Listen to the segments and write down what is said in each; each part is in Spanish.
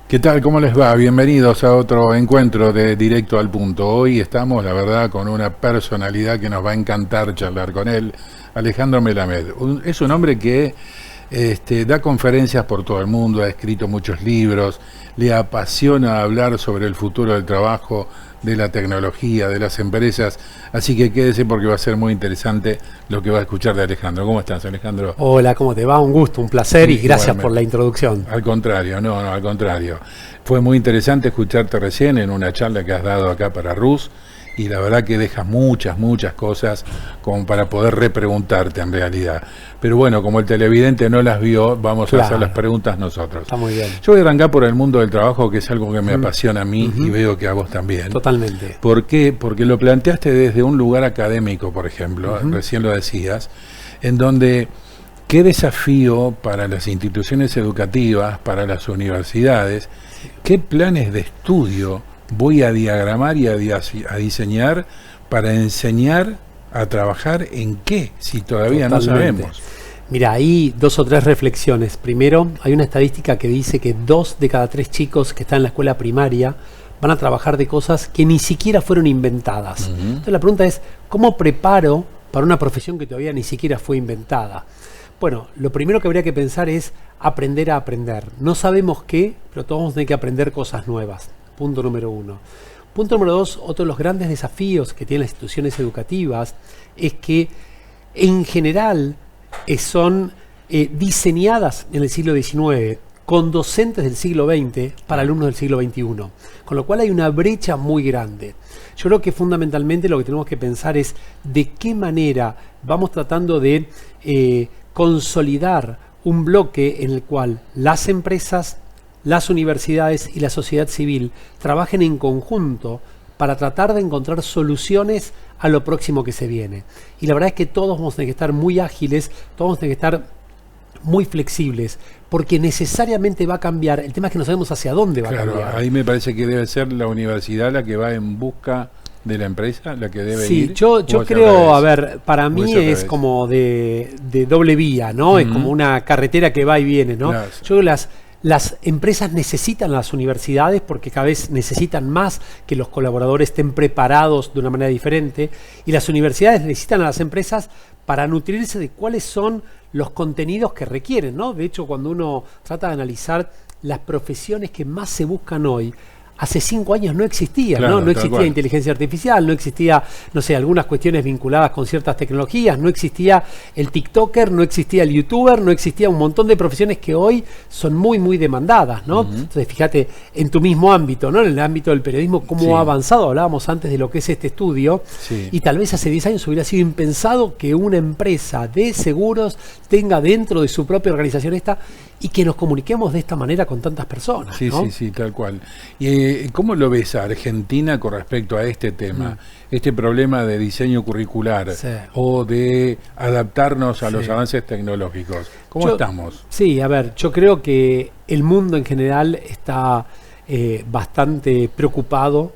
¿Qué tal? ¿Cómo les va? Bienvenidos a otro encuentro de Directo al Punto. Hoy estamos, la verdad, con una personalidad que nos va a encantar charlar con él, Alejandro Melamed. Es un hombre que da conferencias por todo el mundo, ha escrito muchos libros, le apasiona hablar sobre el futuro del trabajo, de la tecnología, de las empresas, así que quédese porque va a ser muy interesante lo que va a escuchar de Alejandro. ¿Cómo estás, Alejandro? Hola, ¿cómo te va? Un gusto, un placer y gracias Igualmente. por la introducción. Al contrario, no, al contrario. Fue muy interesante escucharte recién en una charla que has dado acá para RUS y la verdad que dejas muchas cosas como para poder repreguntarte en realidad. Pero bueno, como el televidente no las vio, vamos a hacer las preguntas nosotros. Está muy bien. Yo voy a arrancar por el mundo del trabajo, que es algo que me apasiona a mí y veo que a vos también. Totalmente. ¿Por qué? Porque lo planteaste desde un lugar académico, por ejemplo, recién lo decías, en donde qué desafío para las instituciones educativas, para las universidades, qué planes de estudio voy a diagramar y a diseñar para enseñar a trabajar en qué, si todavía no sabemos. Mira, hay dos o tres reflexiones. Primero, hay una estadística que dice que 2 de cada 3 chicos que están en la escuela primaria van a trabajar de cosas que ni siquiera fueron inventadas. Entonces la pregunta es, ¿cómo preparo para una profesión que todavía ni siquiera fue inventada? Bueno, lo primero que habría que pensar es aprender a aprender. No sabemos qué, pero todos vamos a tener que aprender cosas nuevas. Punto número 1. Punto número 2, otro de los grandes desafíos que tienen las instituciones educativas es que en general son diseñadas en el siglo XIX con docentes del siglo XX para alumnos del siglo XXI. Con lo cual hay una brecha muy grande. Yo creo que fundamentalmente lo que tenemos que pensar es de qué manera vamos tratando de consolidar un bloque en el cual las empresas, las universidades y la sociedad civil trabajen en conjunto para tratar de encontrar soluciones a lo próximo que se viene. Y la verdad es que todos vamos a tener que estar muy ágiles, todos vamos a tener que estar muy flexibles, porque necesariamente va a cambiar. El tema es que no sabemos hacia dónde va a cambiar. Ahí me parece que debe ser la universidad la que va en busca de la empresa, la que debe ir. Sí, yo creo, a ver, para mí es como de doble vía, ¿no? Es como una carretera que va y viene, ¿no? Claro. Yo creo que las empresas necesitan las universidades porque cada vez necesitan más que los colaboradores estén preparados de una manera diferente, y las universidades necesitan a las empresas para nutrirse de cuáles son los contenidos que requieren, ¿no? De hecho, cuando uno trata de analizar las profesiones que más se buscan hoy, hace 5 años no existían, claro, ¿no? No existía inteligencia artificial, no existía, no sé, algunas cuestiones vinculadas con ciertas tecnologías, no existía el TikToker, no existía el YouTuber, no existía un montón de profesiones que hoy son muy demandadas, ¿no? Entonces, fíjate, en tu mismo ámbito, ¿no? En el ámbito del periodismo, cómo ha avanzado. Hablábamos antes de lo que es este estudio, y tal vez hace 10 años hubiera sido impensado que una empresa de seguros tenga dentro de su propia organización y que nos comuniquemos de esta manera con tantas personas, ¿no? Sí, tal cual. ¿Y cómo lo ves a Argentina con respecto a este tema? Este problema de diseño curricular o de adaptarnos a los avances tecnológicos. ¿Cómo estamos? Sí, a ver, yo creo que el mundo en general está bastante preocupado.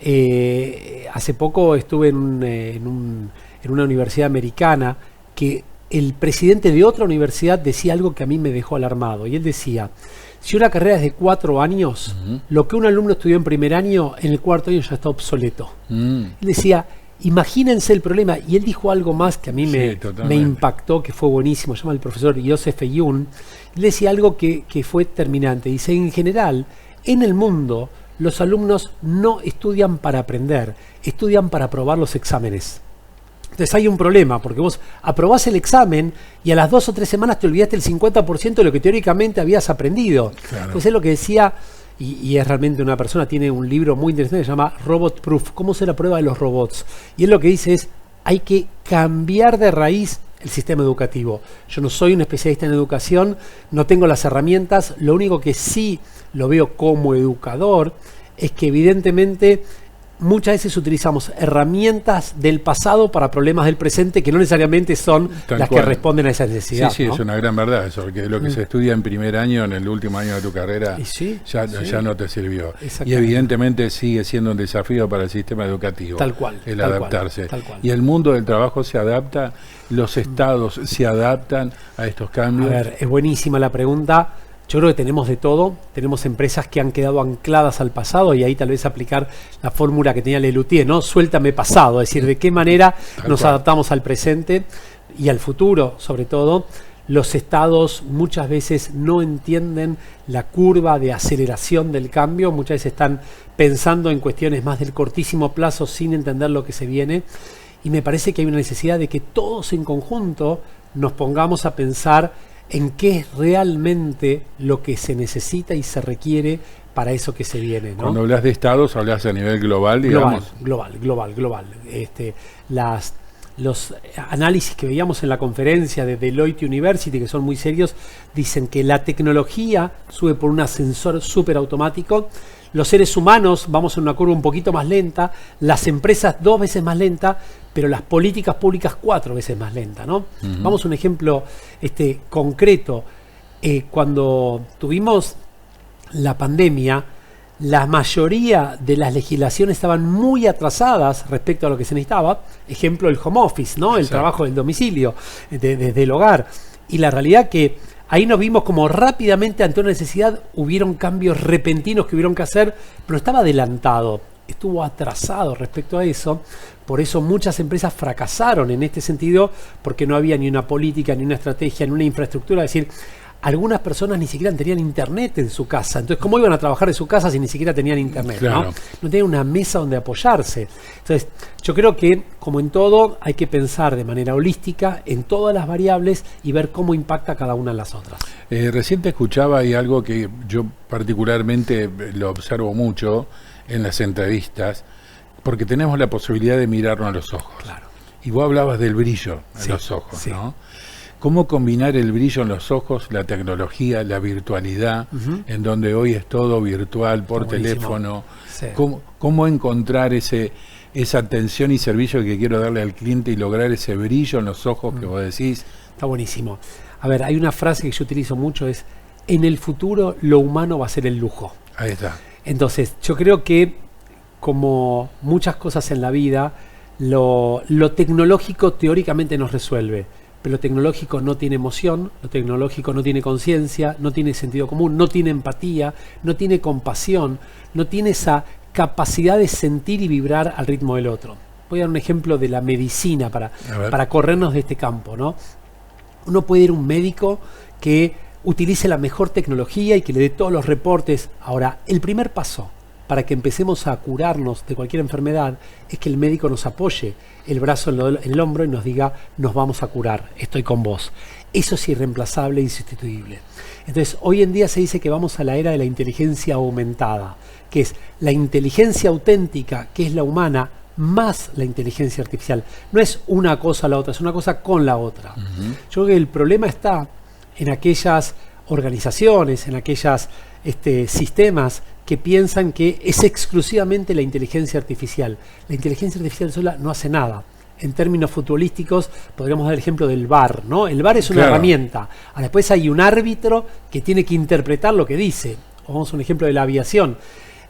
Hace poco estuve en una universidad americana que el presidente de otra universidad decía algo que a mí me dejó alarmado, y él decía, si una carrera es de 4 años, lo que un alumno estudió en primer año, en el 4º año ya está obsoleto. Él decía, imagínense el problema, y él dijo algo más que a mí me impactó, que fue buenísimo, se llama el profesor Joseph Young. Él decía algo que fue terminante, dice, en general, en el mundo, los alumnos no estudian para aprender, estudian para aprobar los exámenes. Entonces hay un problema, porque vos aprobás el examen y a las 2 o 3 semanas te olvidaste el 50% de lo que teóricamente habías aprendido. Claro. Entonces es lo que decía, y es realmente una persona, tiene un libro muy interesante que se llama Robot Proof, cómo se la prueba de los robots. Y él lo que dice es, hay que cambiar de raíz el sistema educativo. Yo no soy un especialista en educación, no tengo las herramientas, lo único que sí lo veo como educador es que evidentemente muchas veces utilizamos herramientas del pasado para problemas del presente que no necesariamente son las que responden a esa necesidad. Sí, ¿no? Es una gran verdad eso, porque lo que se estudia en primer año, en el último año de tu carrera, ya no te sirvió. Y evidentemente sigue siendo un desafío para el sistema educativo. Tal cual. El adaptarse. Y el mundo del trabajo se adapta, los estados se adaptan a estos cambios. A ver, es buenísima la pregunta. Yo creo que tenemos de todo, tenemos empresas que han quedado ancladas al pasado y ahí tal vez aplicar la fórmula que tenía Lelutier, ¿no? Suéltame pasado, es decir, de qué manera nos adaptamos al presente y al futuro, sobre todo. Los estados muchas veces no entienden la curva de aceleración del cambio, muchas veces están pensando en cuestiones más del cortísimo plazo sin entender lo que se viene, y me parece que hay una necesidad de que todos en conjunto nos pongamos a pensar en qué es realmente lo que se necesita y se requiere para eso que se viene, ¿no? Cuando hablas de estados, hablas a nivel global, digamos. Global. Los análisis que veíamos en la conferencia de Deloitte University, que son muy serios, dicen que la tecnología sube por un ascensor súper automático, los seres humanos vamos en una curva un poquito más lenta, las empresas 2 veces más lenta, pero las políticas públicas 4 veces más lenta, ¿no? Vamos a un ejemplo concreto. Cuando tuvimos la pandemia, la mayoría de las legislaciones estaban muy atrasadas respecto a lo que se necesitaba. Ejemplo, el home office, ¿no? El trabajo del domicilio, desde el hogar. Y la realidad que ahí nos vimos como rápidamente ante una necesidad hubieron cambios repentinos que hubieron que hacer, pero estaba adelantado, estuvo atrasado respecto a eso. Por eso muchas empresas fracasaron en este sentido, porque no había ni una política, ni una estrategia, ni una infraestructura. Es decir, algunas personas ni siquiera tenían internet en su casa. Entonces, ¿cómo iban a trabajar en su casa si ni siquiera tenían internet? Claro. ¿No? Tenían una mesa donde apoyarse. Entonces, yo creo que, como en todo, hay que pensar de manera holística en todas las variables y ver cómo impacta cada una en las otras. Recién te escuchaba y algo que yo particularmente lo observo mucho en las entrevistas, porque tenemos la posibilidad de mirarnos a los ojos. Claro. Y vos hablabas del brillo en los ojos, ¿no? ¿Cómo combinar el brillo en los ojos, la tecnología, la virtualidad, en donde hoy es todo virtual, por teléfono? Sí. ¿Cómo encontrar esa atención y servicio que quiero darle al cliente y lograr ese brillo en los ojos que vos decís? Está buenísimo. A ver, hay una frase que yo utilizo mucho, es: en el futuro lo humano va a ser el lujo. Ahí está. Entonces, yo creo que, como muchas cosas en la vida, lo tecnológico teóricamente nos resuelve. Pero lo tecnológico no tiene emoción, lo tecnológico no tiene conciencia, no tiene sentido común, no tiene empatía, no tiene compasión, no tiene esa capacidad de sentir y vibrar al ritmo del otro. Voy a dar un ejemplo de la medicina para corrernos de este campo, ¿no? Uno puede ir a un médico que utilice la mejor tecnología y que le dé todos los reportes. Ahora, el primer paso para que empecemos a curarnos de cualquier enfermedad es que el médico nos apoye el brazo en el hombro y nos diga: nos vamos a curar, estoy con vos. Eso es irreemplazable e insustituible. Entonces, hoy en día se dice que vamos a la era de la inteligencia aumentada, que es la inteligencia auténtica, que es la humana, más la inteligencia artificial. No es una cosa a la otra, es una cosa con la otra. Yo creo que el problema está en aquellas organizaciones, en aquellos sistemas que piensan que es exclusivamente la inteligencia artificial. La inteligencia artificial sola no hace nada. En términos futbolísticos podríamos dar el ejemplo del VAR, ¿no? El VAR es una herramienta. Después hay un árbitro que tiene que interpretar lo que dice. O vamos a un ejemplo de la aviación.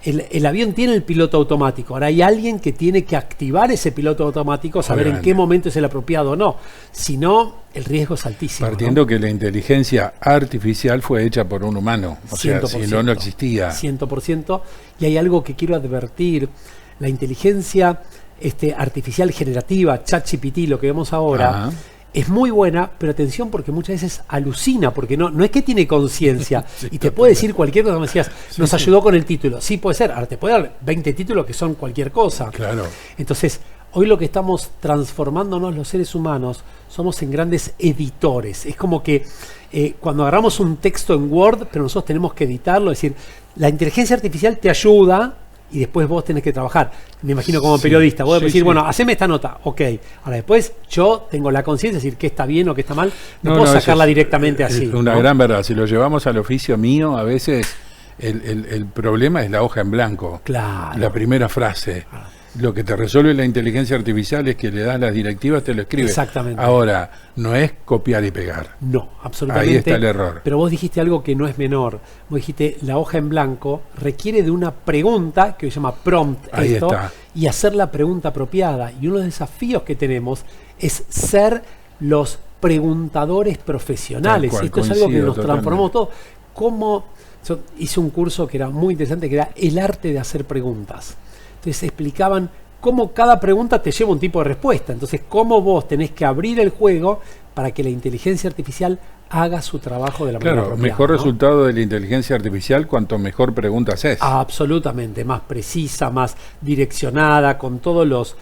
El avión tiene el piloto automático. Ahora hay alguien que tiene que activar ese piloto automático, saber en qué momento es el apropiado o no. Si no, el riesgo es altísimo. Partiendo que la inteligencia artificial fue hecha por un humano. O 100%, sea, si no existía. 100%. Y hay algo que quiero advertir. La inteligencia artificial generativa, ChatGPT, lo que vemos ahora, es muy buena, pero atención, porque muchas veces alucina, porque no es que tiene conciencia, y te puede decir cualquier cosa. Me decías, nos ayudó con el título. Sí, puede ser. Ahora te puede dar 20 títulos que son cualquier cosa. Claro. Entonces, hoy lo que estamos transformándonos los seres humanos somos en grandes editores. Es como que cuando agarramos un texto en Word, pero nosotros tenemos que editarlo, es decir, la inteligencia artificial te ayuda y después vos tenés que trabajar. Me imagino como periodista, vos decir, bueno, haceme esta nota, ok. Ahora después yo tengo la conciencia de decir qué está bien o qué está mal, no puedo sacarla directamente así. Es una gran verdad. Si lo llevamos al oficio mío, a veces el problema es la hoja en blanco. Claro. La primera frase. Lo que te resuelve la inteligencia artificial es que le das las directivas, te lo escribe. Exactamente. Ahora, no es copiar y pegar. No, absolutamente. Ahí está el error. Pero vos dijiste algo que no es menor. Vos dijiste, la hoja en blanco requiere de una pregunta, que se llama prompt, ahí está. Y hacer la pregunta apropiada. Y uno de los desafíos que tenemos es ser los preguntadores profesionales. Esto es algo que nos transformó todo. hice un curso que era muy interesante, que era el arte de hacer preguntas. Entonces explicaban cómo cada pregunta te lleva un tipo de respuesta. Entonces, cómo vos tenés que abrir el juego para que la inteligencia artificial haga su trabajo de la manera Claro, apropiada, mejor ¿no? resultado de la inteligencia artificial cuanto mejor pregunta haces. Absolutamente, más precisa, más direccionada, con todos los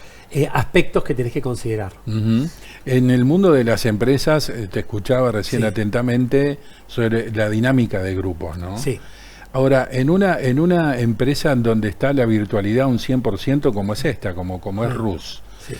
aspectos que tenés que considerar. Ujú. En el mundo de las empresas, te escuchaba recién Sí. atentamente sobre la dinámica de grupos, ¿no? Sí, Ahora, en una empresa en donde está la virtualidad un 100% como es esta, como es RUS, sí.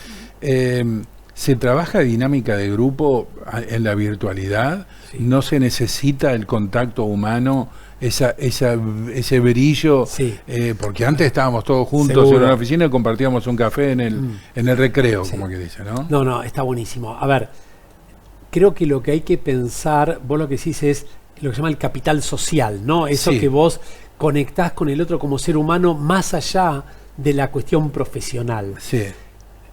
¿se trabaja dinámica de grupo en la virtualidad? Sí. ¿No se necesita el contacto humano, ese brillo? Sí. Porque antes estábamos todos juntos Seguro. en una oficina y compartíamos un café en el recreo, Sí. como que dice, ¿no? No, está buenísimo. A ver, creo que lo que hay que pensar, vos lo que decís es lo que se llama el capital social, ¿no? Eso Sí. que vos conectás con el otro como ser humano más allá de la cuestión profesional. Sí.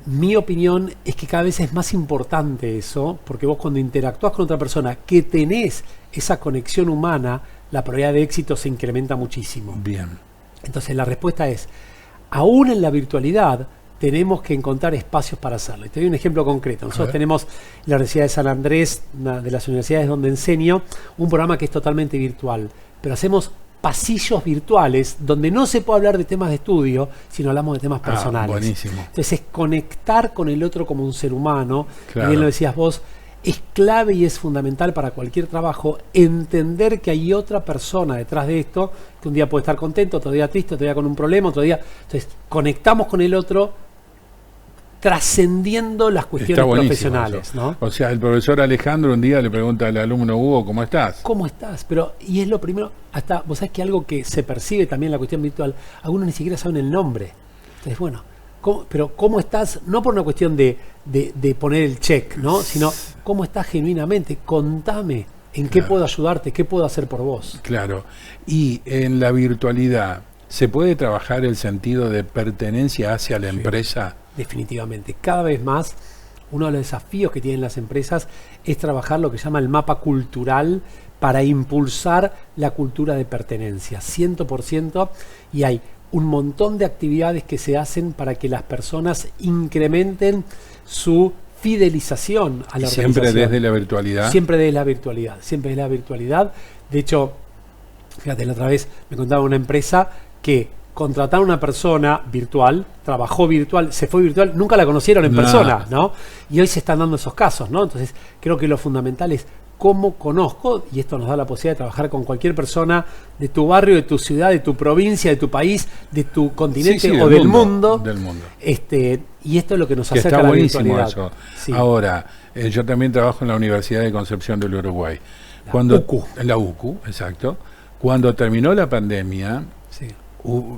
Mi opinión es que cada vez es más importante eso, porque vos cuando interactúas con otra persona que tenés esa conexión humana, la probabilidad de éxito se incrementa muchísimo. Bien. Entonces la respuesta es, aún en la virtualidad tenemos que encontrar espacios para hacerlo. Y te doy un ejemplo concreto. Nosotros tenemos en la Universidad de San Andrés, una de las universidades donde enseño, un programa que es totalmente virtual, pero hacemos pasillos virtuales donde no se puede hablar de temas de estudio, sino hablamos de temas personales. Buenísimo. Entonces es conectar con el otro como un ser humano, Claro. y bien lo decías vos, es clave y es fundamental para cualquier trabajo entender que hay otra persona detrás de esto, que un día puede estar contento, otro día triste, otro día con un problema, otro día... Entonces conectamos con el otro trascendiendo las cuestiones Está buenísimo profesionales, eso. ¿no? O sea, el profesor Alejandro un día le pregunta al alumno Hugo, ¿cómo estás? ¿Cómo estás? Pero, y es lo primero, hasta, vos sabés que algo que se percibe también en la cuestión virtual, algunos ni siquiera saben el nombre. Entonces, bueno, pero ¿cómo estás? No por una cuestión de poner el check, ¿no? Sino, ¿cómo estás genuinamente? Contame, ¿en qué puedo ayudarte? ¿Qué puedo hacer por vos? Claro. Y en la virtualidad, ¿se puede trabajar el sentido de pertenencia hacia la empresa? Definitivamente. Cada vez más, uno de los desafíos que tienen las empresas es trabajar lo que se llama el mapa cultural para impulsar la cultura de pertenencia, 100%, y hay un montón de actividades que se hacen para que las personas incrementen su fidelización a la organización. ¿Siempre desde la virtualidad? Siempre desde la virtualidad, siempre desde la virtualidad. De hecho, fíjate, la otra vez me contaba una empresa que contrataron a una persona virtual, trabajó virtual, se fue virtual, nunca la conocieron en persona, ¿no? Y hoy se están dando esos casos, ¿no? Entonces, creo que lo fundamental es cómo conozco, y esto nos da la posibilidad de trabajar con cualquier persona de tu barrio, de tu ciudad, de tu provincia, de tu país, de tu continente o del mundo. Del mundo. Y esto es lo que nos Que acerca está a la buenísimo virtualidad. eso. Sí. Ahora, yo también trabajo en la Universidad de Concepción del Uruguay. UCU. En la UCU, exacto. Cuando terminó la pandemia, Sí.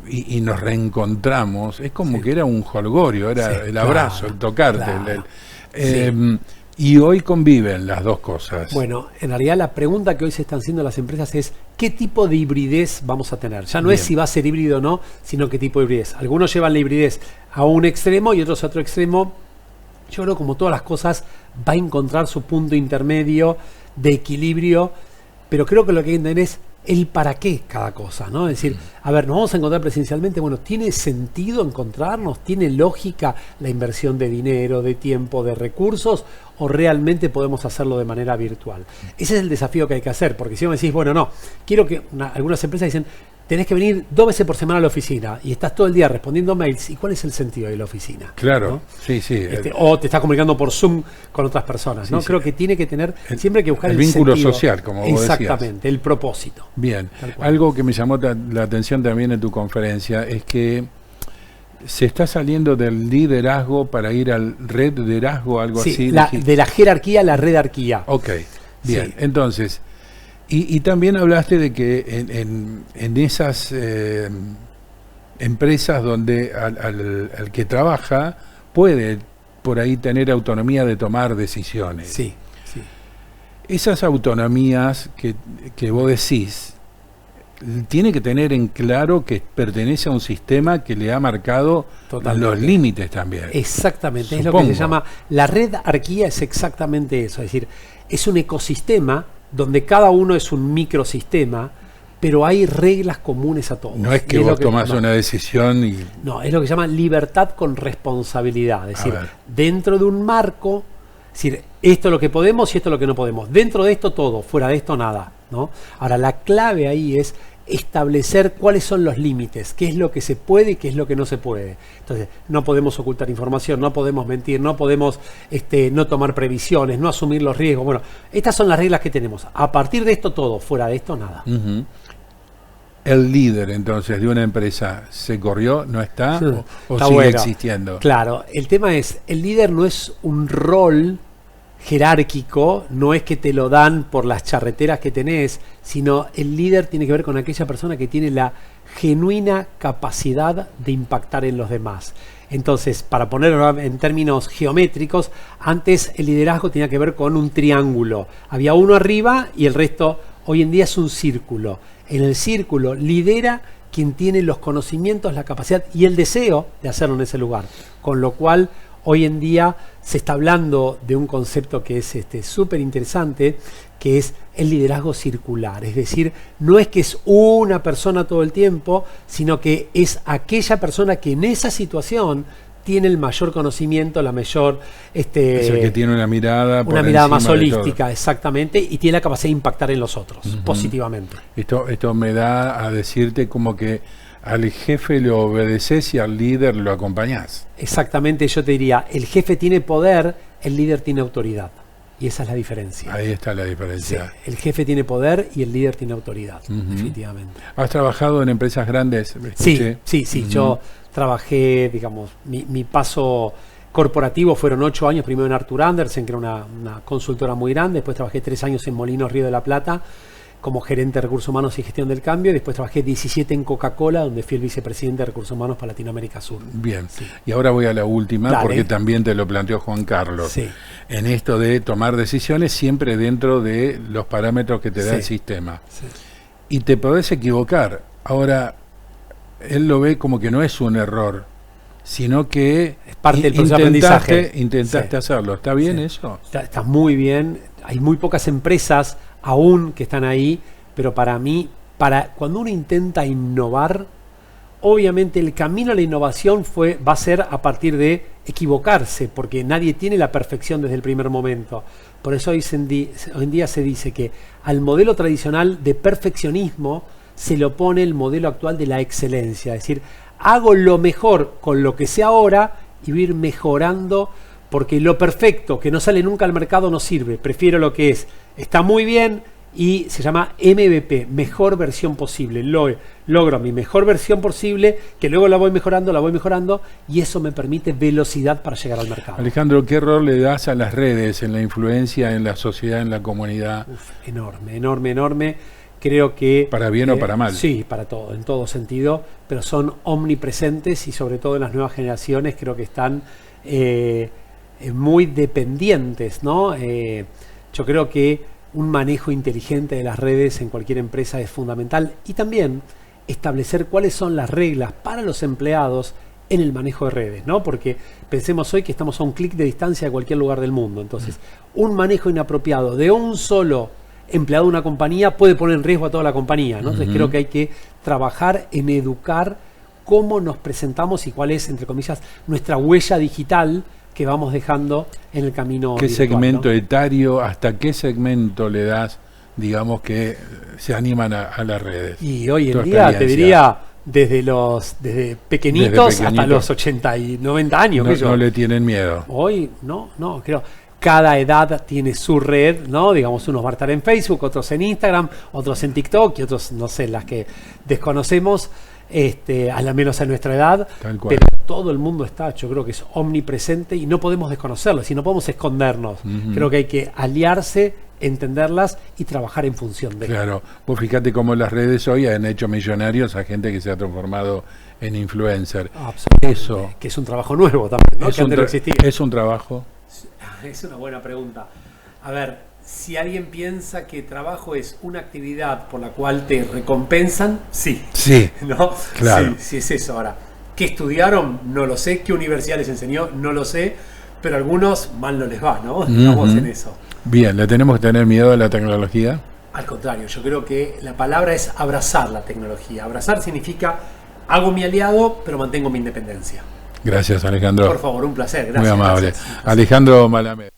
y nos reencontramos, es como Sí. que era un jolgorio, era Sí, el abrazo, claro, el tocarte. claro. Y hoy conviven las dos cosas. Bueno, en realidad la pregunta que hoy se están haciendo las empresas es ¿qué tipo de hibridez vamos a tener? Ya no es Bien. si va a ser híbrido o no, sino qué tipo de hibridez. Algunos llevan la hibridez a un extremo y otros a otro extremo. Yo creo que como todas las cosas va a encontrar su punto intermedio de equilibrio, pero creo que lo que hay que entender es el para qué cada cosa, ¿no? Es decir, a ver, nos vamos a encontrar presencialmente, bueno, ¿tiene sentido encontrarnos? ¿Tiene lógica la inversión de dinero, de tiempo, de recursos? ¿O realmente podemos hacerlo de manera virtual? Ese es el desafío que hay que hacer, porque si vos me decís, bueno, no, quiero que algunas empresas dicen, tenés que venir 2 veces por semana a la oficina y estás todo el día respondiendo mails, ¿y cuál es el sentido de la oficina? Claro, ¿no? sí, sí. O te estás comunicando por Zoom con otras personas, ¿no? Sí, Creo sí. que tiene que tener, siempre hay que buscar el el vínculo sentido. social, como vos decías. Exactamente, el propósito. Bien, Tal cual. algo que me llamó la atención también en tu conferencia es que se está saliendo del liderazgo para ir al redliderazgo, algo Sí, así. de la jerarquía a la redarquía. Ok, bien, Sí. entonces, y también hablaste de que en esas empresas donde al que trabaja puede por ahí tener autonomía de tomar decisiones. Sí, sí. Esas autonomías que vos decís, tiene que tener en claro que pertenece a un sistema que le ha marcado Totalmente. los límites también. Exactamente, es lo Supongo. que se llama, la redarquía es exactamente eso, es decir, es un ecosistema donde cada uno es un microsistema, pero hay reglas comunes a todos. No es que vos tomás una decisión y... No, es lo que se llama libertad con responsabilidad. Es decir, dentro de un marco, es decir, esto es lo que podemos y esto es lo que no podemos. Dentro de esto todo, fuera de esto nada, ¿no? Ahora, la clave ahí es establecer cuáles son los límites, qué es lo que se puede y qué es lo que no se puede. Entonces, no podemos ocultar información, no podemos mentir, no podemos no tomar previsiones, no asumir los riesgos. Bueno, estas son las reglas que tenemos. A partir de esto todo, fuera de esto nada. El líder, entonces, de una empresa, ¿se corrió? ¿No está? Sí, ¿O está sigue bueno. existiendo? Claro, el tema es, el líder no es un rol jerárquico, no es que te lo dan por las charreteras que tenés, sino el líder tiene que ver con aquella persona que tiene la genuina capacidad de impactar en los demás. Entonces, para ponerlo en términos geométricos, antes el liderazgo tenía que ver con un triángulo. Había uno arriba y el resto hoy en día es un círculo. En el círculo lidera quien tiene los conocimientos, la capacidad y el deseo de hacerlo en ese lugar. Con lo cual, hoy en día se está hablando de un concepto que es súper interesante, que es el liderazgo circular. Es decir, no es que es una persona todo el tiempo, sino que es aquella persona que en esa situación tiene el mayor conocimiento, la mayor... es el que tiene una mirada más holística, exactamente, y tiene la capacidad de impactar en los otros, positivamente. Esto me da a decirte como que al jefe le obedeces y al líder lo acompañás. Exactamente, yo te diría, el jefe tiene poder, el líder tiene autoridad. Y esa es la diferencia. Ahí está la diferencia. Sí, el jefe tiene poder y el líder tiene autoridad, definitivamente. ¿Has trabajado en empresas grandes? Sí. Yo trabajé, digamos, mi paso corporativo fueron 8 años, primero en Arthur Andersen, que era una consultora muy grande, después trabajé 3 años en Molinos Río de la Plata, como gerente de recursos humanos y gestión del cambio, y después trabajé 17 en Coca-Cola, donde fui el vicepresidente de recursos humanos para Latinoamérica Sur. Bien, y ahora voy a la última, porque también te lo planteó Juan Carlos. Sí. En esto de tomar decisiones siempre dentro de los parámetros que te da el sistema. Sí. Y te podés equivocar. Ahora, él lo ve como que no es un error, sino que es parte del proceso de aprendizaje. Intentaste hacerlo. ¿Está bien eso? Está muy bien. Hay muy pocas empresas aún que están ahí, pero para mí, cuando uno intenta innovar, obviamente el camino a la innovación va a ser a partir de equivocarse, porque nadie tiene la perfección desde el primer momento. Por eso hoy en día se dice que al modelo tradicional de perfeccionismo se le opone el modelo actual de la excelencia. Es decir, hago lo mejor con lo que sé ahora y voy a ir mejorando, porque lo perfecto que no sale nunca al mercado no sirve. Prefiero lo que está muy bien y se llama MVP, mejor versión posible. Logro mi mejor versión posible, que luego la voy mejorando y eso me permite velocidad para llegar al mercado. Alejandro, ¿qué rol le das a las redes en la influencia en la sociedad, en la comunidad? Enorme. Creo que... ¿Para bien o para mal? Sí, para todo, en todo sentido, pero son omnipresentes y sobre todo en las nuevas generaciones creo que están muy dependientes, ¿no? Yo creo que un manejo inteligente de las redes en cualquier empresa es fundamental y también establecer cuáles son las reglas para los empleados en el manejo de redes, ¿no? Porque pensemos hoy que estamos a un clic de distancia de cualquier lugar del mundo, entonces un manejo inapropiado de un solo empleado de una compañía puede poner en riesgo a toda la compañía, ¿no? Entonces creo que hay que trabajar en educar cómo nos presentamos y cuál es, entre comillas, nuestra huella digital que vamos dejando en el camino ¿Qué virtual, segmento ¿no? etario, hasta qué segmento le das, digamos, que se animan a las redes? Y hoy en día te diría desde pequeñitos hasta los 80 y 90 años. No le tienen miedo. Hoy no, creo. Cada edad tiene su red, ¿no? Digamos, unos van a estar en Facebook, otros en Instagram, otros en TikTok y otros, no sé, las que desconocemos, a la menos a nuestra edad. Tal cual. Pero todo el mundo está, yo creo que es omnipresente y no podemos desconocerlo, si no podemos escondernos. Creo que hay que aliarse, entenderlas y trabajar en función de ello. Claro, vos fíjate cómo las redes hoy han hecho millonarios a gente que se ha transformado en influencer. Absolutamente. Eso que es un trabajo nuevo también, ¿no? Que antes no existía. Es un trabajo. Es una buena pregunta. A ver, si alguien piensa que trabajo es una actividad por la cual te recompensan, sí. Sí, ¿no? claro. Sí, es eso. Ahora, ¿qué estudiaron? No lo sé. ¿Qué universidad les enseñó? No lo sé. Pero a algunos mal no les va, ¿no? Estamos en eso. Bien, ¿le tenemos que tener miedo a la tecnología? Al contrario, yo creo que la palabra es abrazar la tecnología. Abrazar significa hago mi aliado, pero mantengo mi independencia. Gracias, Alejandro. Por favor, un placer. Gracias. Muy amable. Gracias. Alejandro Malamed,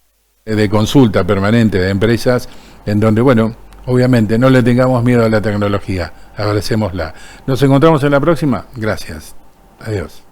de consulta permanente de empresas, en donde, bueno, obviamente no le tengamos miedo a la tecnología, abracémosla. Nos encontramos en la próxima. Gracias. Adiós.